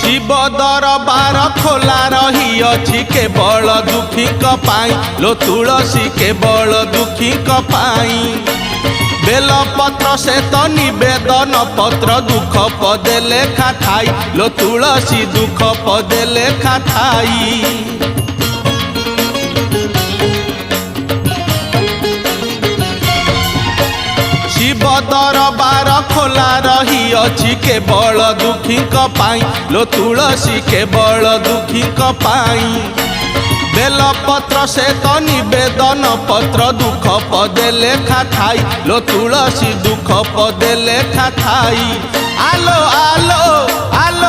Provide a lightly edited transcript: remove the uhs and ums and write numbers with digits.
शिव दरबार खोला रही अछि केवल दुखी पाई लो तुलसी केवल दुखी पाई बेल पत्र से तो निवेदन पत्र दुख पदे लेखा थाई लो तुलसी दुख पदे लेखा थाई। शिव दरबार खोला रही अछि केवल दुखी पाई लो तुलसी केवल दुखी पाई बेल पत्र से तो निवेदन पत्र दुख पदे लेखा थाई लो तुलसी दुख पदे लेखा थाई। आलो आलो आलो